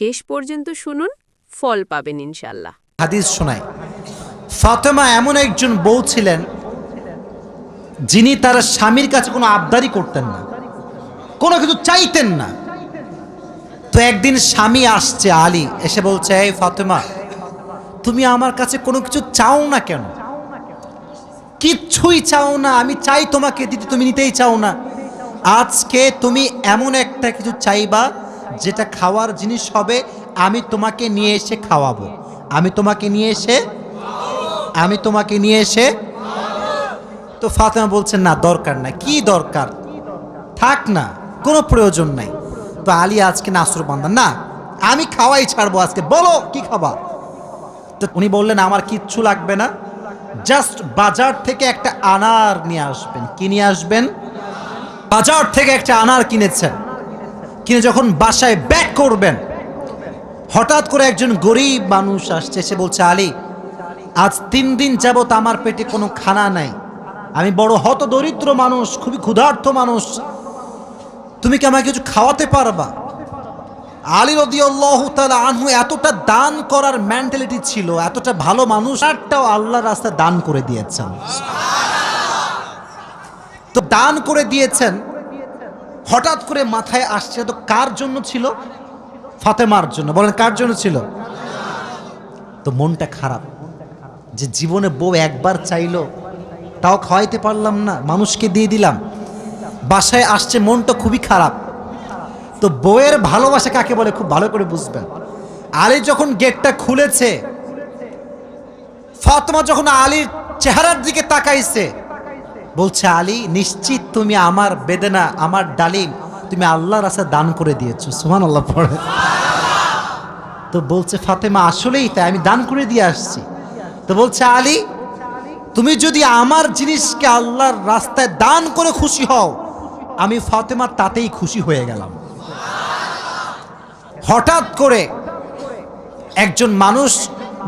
শেষ পর্যন্ত শুনুন, ফল পাবেন ইনশাল্লাহ। হাদিস শোনায়, ফাতেমা এমন একজন বউ ছিলেন যিনি তার স্বামীর কাছে কোনো আবদারি করতেন না, কোনো কিছু চাইতেন না। তো একদিন স্বামী আসছে, আলী এসে বলছে, এই ফাতেমা, তুমি আমার কাছে কোনো কিছু চাও না কেন? কিচ্ছুই চাও না, আমি চাই তোমাকে দিতে, তুমি নিতেই চাও না। আজকে তুমি এমন একটা কিছু চাইবা যেটা খাওয়ার জিনিস হবে, আমি তোমাকে নিয়ে এসে খাওয়াবো, আমি তোমাকে নিয়ে এসে। তো ফাতেমা বলছেন, না দরকার নাই। কি দরকার, থাক না, কোনো প্রয়োজন নাই। তো আলী আজকে নাসরবান্দা, না আমি খাওয়াই ছাড়বো আজকে, বলো কি খাবা। তো উনি বললেন, আমার কিচ্ছু লাগবে না, জাস্ট বাজার থেকে একটা আনার নিয়ে আসবেন। কি নিয়ে আসবেন? বাজার থেকে একটা আনার কিনেছেন, কিনে যখন বাসায় ব্যাক করবেন, হঠাৎ করে একজন গরিব মানুষ আসছে, সে বলছে, আলী, আজ 3 দিন যাবত আমার পেটে কোনো খানা নাই, আমি বড় হতদরিদ্র মানুষ, খুবই ক্ষুধার্ত মানুষ, তুমি কি আমাকে কিছু খাওয়াতে পারবা? আলী রাদিয়াল্লাহু তাআলা আনহু এতটা দান করার মেন্টালিটি ছিল, এতটা ভালো মানুষ, আরটাও আল্লাহর রাস্তায় দান করে দিয়েছেন। তো দান করে দিয়েছেন, হঠাৎ করে মাথায় আসছে, তো কার জন্য ছিল? ফাতেমার জন্য। বলেন কার জন্য ছিল? তো মনটা খারাপ যে জীবনে বউ একবার চাইলো, তাও খাওয়াইতে পারলাম না, মানুষকে দিয়ে দিলাম। বাসায় আসছে, মনটা খুবই খারাপ। তো বউয়ের ভালোবাসা কাকে বলে খুব ভালো করে বুঝবেন। আলী যখন গেটটা খুলেছে, ফাতেমা যখন আলীর চেহারার দিকে তাকাইছে, বলছে, আলী, নিশ্চিত তুমি আমার বেদনা, আমার ডালিম তুমি আল্লাহর রাস্তায় দান করে দিয়েছো। সুবহানাল্লাহ পড়ে। তো বলছে ফাতেমা, আসলেই তাই, আমি দান করে দিয়ে আসছি। তো বলছে, আলী, তুমি যদি আমার জিনিসকে আল্লাহর রাস্তায় দান করে খুশি হও, আমি ফাতেমা তাতেই খুশি হয়ে গেলাম। হঠাৎ করে একজন মানুষ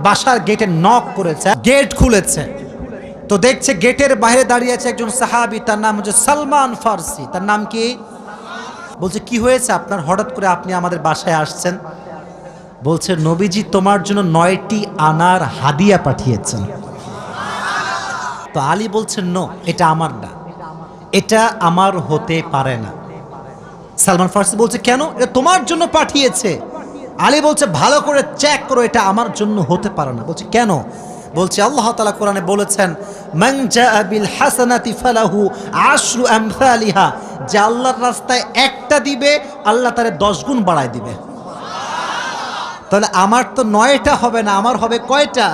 বাসার গেটে নক করেছে, গেট খুলেছে। তো দেখছে গেটের বাইরে দাঁড়িয়ে আছে একজন সাহাবী, তার নাম হচ্ছে সালমান ফারসি। তার নাম কি? বলছে, কি হয়েছে আপনার, হঠাৎ করে আপনি আমাদের বাসায় আসছেন? বলছে, নবীজি তোমার জন্য 9টি আনার হাদিয়া পাঠিয়েছেন। তো আলী বলছেন, নো, এটা আমার না, এটা আমার হতে পারে না। সালমান ফারসি বলছে, কেন? এটা তোমার জন্য পাঠিয়েছে। আলী বলছে, ভালো করে চেক করো, এটা আমার জন্য হতে পারে না। বলছে, কেন? বলছে, আল্লাহ তাআলা কোরআনে বলেছেন, মান জাআ বিল হাসানাতি ফালাহু আশরু আমসালিহা, যে আল্লাহর রাস্তায় একটা দিবে, আল্লাহ তারে 10 গুণ বাড়ায় দিবে। তাহলে আমার তো 9টা হবে না, আমার হবে কয়টা?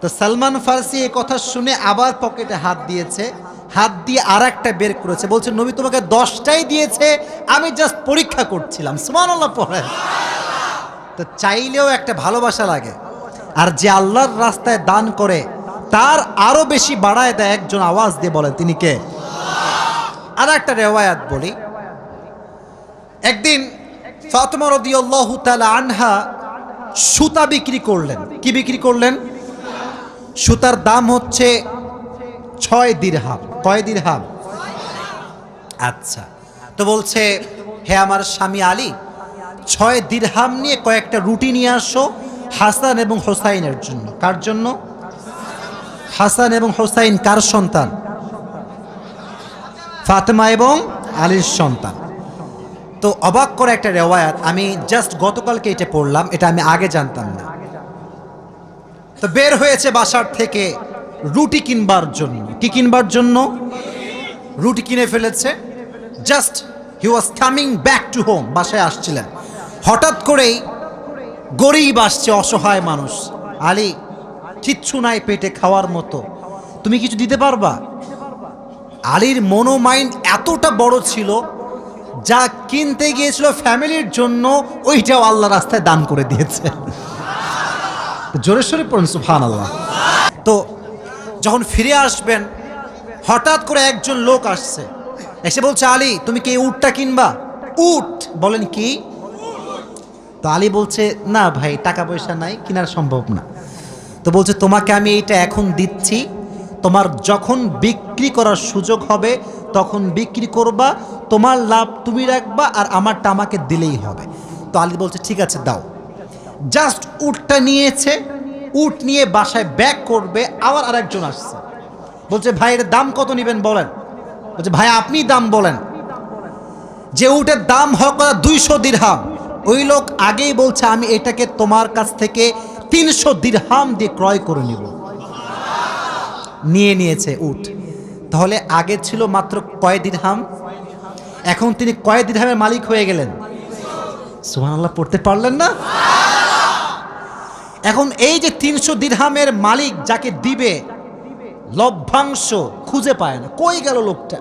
তো সালমান ফারসি এই কথা শুনে আবার পকেটে হাত দিয়েছে, হাত দিয়ে আর একটা বের করেছে, বলছে, নবী তোমাকে 10টাই দিয়েছে, আমি জাস্ট পরীক্ষা করছিলাম। সুবহানাল্লাহ পড়ে। তো চাইলেও একটা ভালোবাসা লাগে, আর যে আল্লাহর রাস্তায় দান করে তার আরো বেশি বাড়ায় দেয়। একজন আওয়াজ দিয়ে বলেন, তিনি কে? আর একটা রেওয়ায়াত বলি, একদিন ফাতেমা রাদিয়াল্লাহু তাআলা আনহা সুতা বিক্রি করলেন। কি বিক্রি করলেন? সুতার দাম হচ্ছে 6 দিরহাম। কয় দিরহাম? আচ্ছা। তো বলছে, হে আমার স্বামী আলী, 6 দিরহাম নিয়ে কয়েকটা রুটি নিয়ে আসো হাসান এবং হোসাইনের জন্য। কার জন্য? হাসান এবং হোসাইন কার সন্তান? ফাতেমা এবং আলীর সন্তান। তো অবাক করে একটা রেওয়ায়াত, আমি জাস্ট গতকালকে এটা পড়লাম, এটা আমি আগে জানতাম না। তো বের হয়েছে বাসার থেকে রুটি কিনবার জন্য। কি কিনবার জন্য? রুটি কিনে ফেলেছে। Just he was coming back to home, বাসায় আসছিলেন। হঠাৎ করেই গরিব আসছে, অসহায় মানুষ। আলী, কিচ্ছু নাই পেটে খাওয়ার মতো, তুমি কিছু দিতে পারবা? আলীর মনোমাইন্ড এতটা বড় ছিল, যা কিনতে গিয়েছিল ফ্যামিলির জন্য, ওইটাও আল্লাহ রাস্তায় দান করে দিয়েছে। জোরে সোরে পড়ুন সুবহানাল্লাহ। তো যখন ফিরে আসবেন, হঠাৎ করে একজন লোক আসছে, এসে বলছে, আলী, তুমি কি এই উটটা কিনবা? উট? বলেন কি? তো আলী বলছে, না ভাই, টাকা পয়সা নাই, কেনার সম্ভব না। তো বলছে, তোমাকে আমি এইটা এখন দিচ্ছি, তোমার যখন বিক্রি করার সুযোগ হবে তখন বিক্রি করবা, তোমার লাভ তুমি রাখবা, আর আমারটা আমাকে দিলেই হবে। তো আলী বলছে ঠিক আছে দাও। জাস্ট উটটা নিয়েছে, উট নিয়ে বাসায় ব্যাক করবে, আবার আরেকজন আসছে, বলছে ভাই এর দাম কত নেবেন বলেন। বলছে ভাই আপনি দাম বলেন। যে উটের দাম হয় 200 দিরহাম, ওই লোক আগেই বলছে আমি এটাকে তোমার কাছ থেকে 300 দিরহাম দিয়ে ক্রয় করে নিব। নিয়েছে উট। তাহলে আগে ছিল মাত্র কয় দিরহাম, এখন তিনি কয় দিরহামের মালিক হয়ে গেলেন? সুবহানাল্লাহ পড়তে পারলেন না? এখন এই যে 300 দিরহামের মালিক যাকে দিবে, লভ্যাংশ খুঁজে পায় না। কই গেল লোকটা?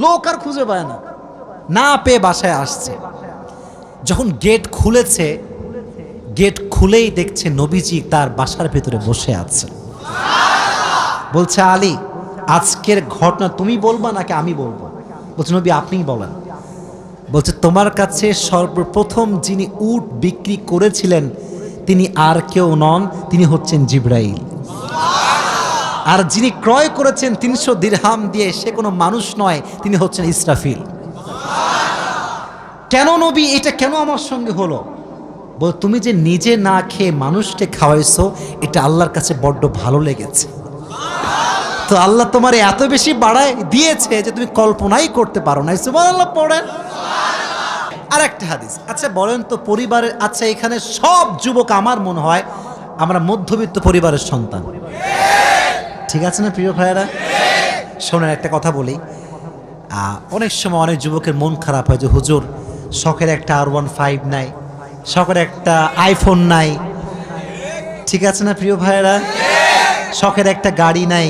লোক আর খুঁজে পায় না, না পেয়ে বাসায় আসছে। যখন গেট খুলেছে, গেট খুলেই দেখছে নবীজি তার বাসার ভেতরে বসে আছে। বলছে আলী আজকের ঘটনা তুমি বলবা নাকি আমি বলবো? বলছে নবী আপনিই বলেন। বলছে তোমার কাছে সর্বপ্রথম যিনি উট বিক্রি করেছিলেন তিনি আর কেউ নন, তিনি হচ্ছেন জিবরাইল। আর যিনি ক্রয় করেছেন 300 দিরহাম দিয়ে সে কোনো মানুষ নয়, তিনি হচ্ছেন ইসরাফিল। কেন নবী এটা কেন আমার সঙ্গে হলো? বল তুমি যে নিজে না খেয়ে মানুষকে খাওয়াইছো, এটা আল্লাহর কাছে বড্ড ভালো লেগেছে। তো আল্লাহ তোমার এত বেশি বাড়ায় দিয়েছে যে তুমি কল্পনাই করতে পারো না। সুবহানাল্লাহ পড়েন। আর একটা হাদিস। আচ্ছা বলেন তো পরিবারের, আচ্ছা এখানে সব যুবক আমার মনে হয় আমরা মধ্যবিত্ত পরিবারের সন্তান, ঠিক আছে না প্রিয় ভাইয়েরা? শোনেন একটা কথা বলি, অনেক সময় অনেক যুবকের মন খারাপ হয় যে হুজুর শখের একটা R15 নাই, শখের একটা আইফোন নাই, ঠিক আছে না প্রিয় ভাইয়েরা? শখের একটা গাড়ি নাই,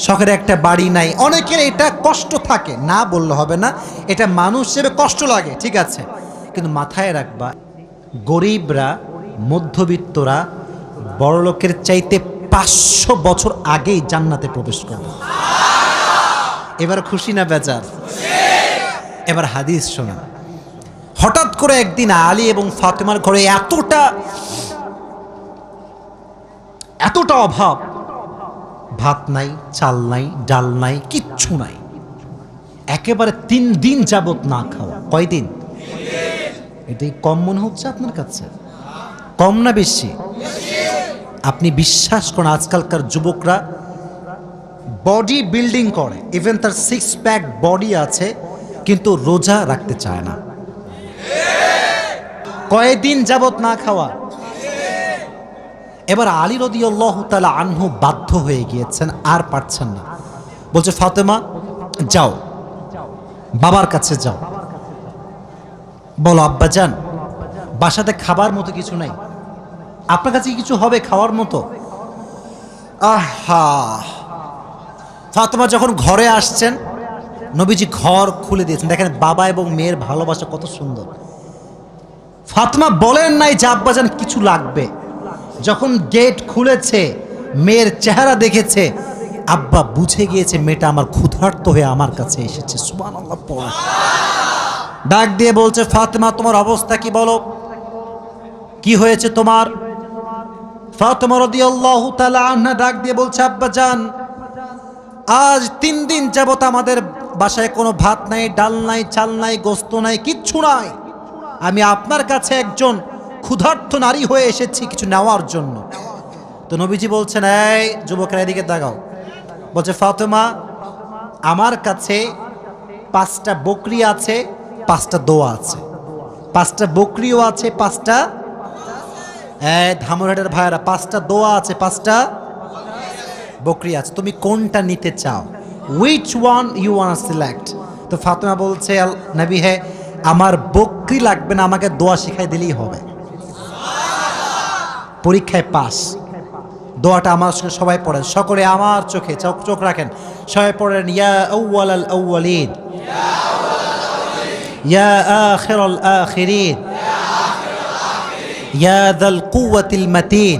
শখের একটা বাড়ি নাই। অনেকের এটা কষ্ট থাকে, না বললে হবে না, এটা মানুষ হিসেবে কষ্ট লাগে, ঠিক আছে। কিন্তু মাথায় রাখবা গরিবরা, মধ্যবিত্তরা বড়লোকের চাইতে 500 বছর আগেই জান্নাতে প্রবেশ করবে। এবার খুশি না বেজার? এবার হাদিস শোনা। হঠাৎ করে একদিন আলী এবং ফাতেমার ঘরে এতটা অভাব, ভাত নাই, চাল নাই, ডাল নাই, কিচ্ছু নাই, একেবারে 3 দিন যাবত না খাওয়া। কয়দিন? এটাই কম মনে হচ্ছে আপনার কাছে? কম না বেশি? আপনি বিশ্বাস করেন আজকালকার যুবকরা বডি বিল্ডিং করে, ইভেন তার 6 প্যাক বডি আছে, কিন্তু রোজা রাখতে চায় না। কয়দিন যাবত না খাওয়া। এবার আলী রাদিয়াল্লাহু তাআলা আনহু বাধ্য হয়ে গিয়েছেন, আর পারছেন না। বলছে ফাতেমা যাও, বাবার কাছে যাও, বলো আব্বাজান বাসাতে খাবার মতো কিছু নাই, আপনার কাছে কিছু হবে খাওয়ার মতো? আহা! ফাতেমা যখন ঘরে আসছেন, নবীজি ঘর খুলে দিয়েছেন। দেখেন বাবা এবং মেয়ের ভালোবাসা কত সুন্দর। ফাতেমা বলেন নাই যে আব্বাজান কিছু লাগবে। যখন গেট খুলেছে, মেয়ের চেহারা দেখেছে, আব্বা বুঝে গিয়েছে মেয়েটা আমার ক্ষুধার্ত হয়ে আমার কাছে এসেছে। সুবহানাল্লাহ পড়ে ডাক দিয়ে বলছে ফাতেমা তোমার অবস্থা কি বলো, কি হয়েছে তোমার? ফাতেমা রাদিয়াল্লাহু তাআলা আনহা ডাক দিয়ে বলছে আব্বাজান আজ 3 দিন যাবত আমাদের বাসায় কোনো ভাত নাই, ডাল নাই, চাল নাই, গোস্ত নাই, কিচ্ছু নাই। আমি আপনার কাছে একজন ক্ষুধার্ত নারী হয়ে এসেছি কিছু নেওয়ার জন্য। তো নবীজি বলছেন এই যুবকেরা এদিকে তাকাও। বলছে ফাতেমা আমার কাছে 5টা বকরি আছে, 5টা দোয়া আছে। 5টা বকরিও আছে, 5টা ধামরাটের ভাইয়েরা 5টা দোয়া আছে, 5টা বকরি আছে। তুমি কোনটা নিতে চাও? Which one you want select? তো ফাতেমা বলছে নবী হে আমার বকরি লাগবে না, আমাকে দোয়া শিখাই দিলেই হবে। পরীক্ষায় পাস। দোয়াটা আমার সঙ্গে সবাই পড়েন, সকলে আমার চোখে চোখ রাখেন, সবাই পড়েন ইয়া আউয়ালাল আউয়ালিন, ইয়া আখিরাল আখিরিন, ইয়া যাল কুওয়াতিল মাতিন,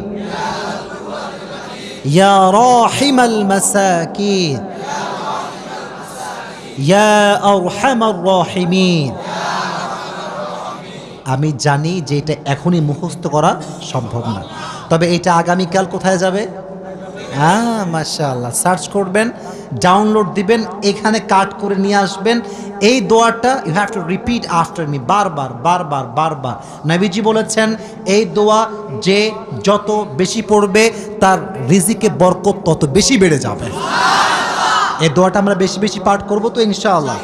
ইয়া রাহিমাল মাসাকিন, ইয়া আরহামার রাহিমিন। আমি জানি যে এটা এখনই মুখস্থ করা সম্ভব না, তবে এটা আগামীকাল কোথায় যাবে? মাশাআল্লাহ সার্চ করবেন ডাউনলোড দিবেন, এখানে কাট করে নিয়ে আসবেন। এই দোয়াটা you have to repeat after me, বারবার বারবার বারবার। নবীজি বলেছেন এই দোয়া যে যত বেশি পড়বে তার রিজিকে বরকত তত বেশি বেড়ে যাবে। এই দোয়াটা আমরা বেশি বেশি পাঠ করব তো ইনশাআল্লাহ।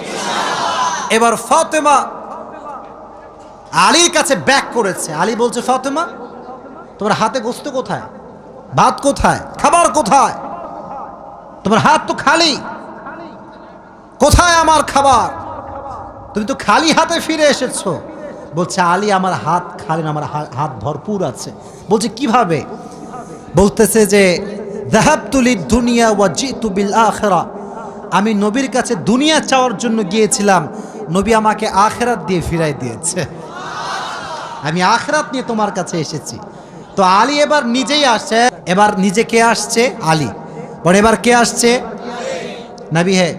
এবার ফাতেমা আলীর কাছে ব্যাক করেছে। আলী বলছে, ফাতেমা তোমার হাতে গোস্ত কোথায়, ভাত কোথায়, খাবার কোথায়? তোমার হাত তো খালি, কোথায় আমার খাবার? তুমি তো খালি হাতে ফিরে এসেছো। বলছে, আলী আমার হাত খালি না, আমার হাত ভরপুর আছে। বলছে কিভাবে? বলতেছে যে যাহাবতু লিদ-দুনিয়া ওয়া জিতু বিল আখিরা, আমি নবীর কাছে দুনিয়া চাওয়ার জন্য গিয়েছিলাম, নবী আমাকে আখিরাত দিয়ে ফিরাই দিয়েছে। আমি আখিরাত নিয়ে তোমার কাছে এসেছি। তো আলী এবার নিজেই আসছে। এবার নিজে কে আসছে? আলী। পরে এবার কে আসছে? নবী। হে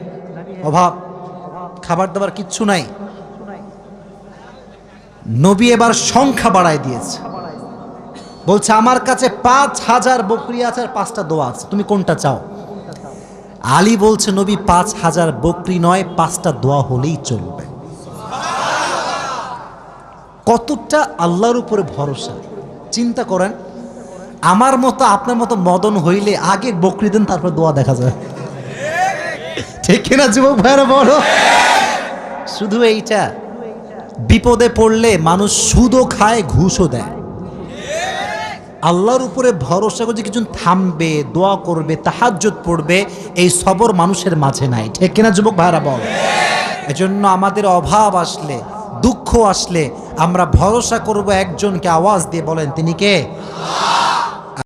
অভাব, খাবার দাবার কিচ্ছু নাই। নবী এবার সংখ্যা বাড়ায় দিয়েছে। বলছে আমার কাছে 5000 বকরি আছে আর 5টা দোয়া আছে, তুমি কোনটা চাও? আলী বলছে, নবী 5000 বকরি নয়, 5টা দোয়া হলেই চলবে। কতটা আল্লাহর উপরে ভরসা চিন্তা করেন। আমার মতো আপনার মতো মদন হইলে আগে বকরি দেন, তারপর দোয়া দেখা যায়। ঠিক কিনা যুবক ভাইরা বলো? শুধু এইটা, বিপদে পড়লে মানুষ সুদও খায়, ঘুষও দেয়। আল্লাহর উপরে ভরসা করে কিছু থামবে, দোয়া করবে, তাহাজ্জুদ পড়বে, এই সবর মানুষের মাঝে নাই। ঠিক কিনা যুবক ভাইরা বল? এজন্য আমাদের অভাব আসলে, দুঃখ আসলে আমরা ভরসা করব একজনকে। আওয়াজ দিয়ে বলেন, তিনি কে?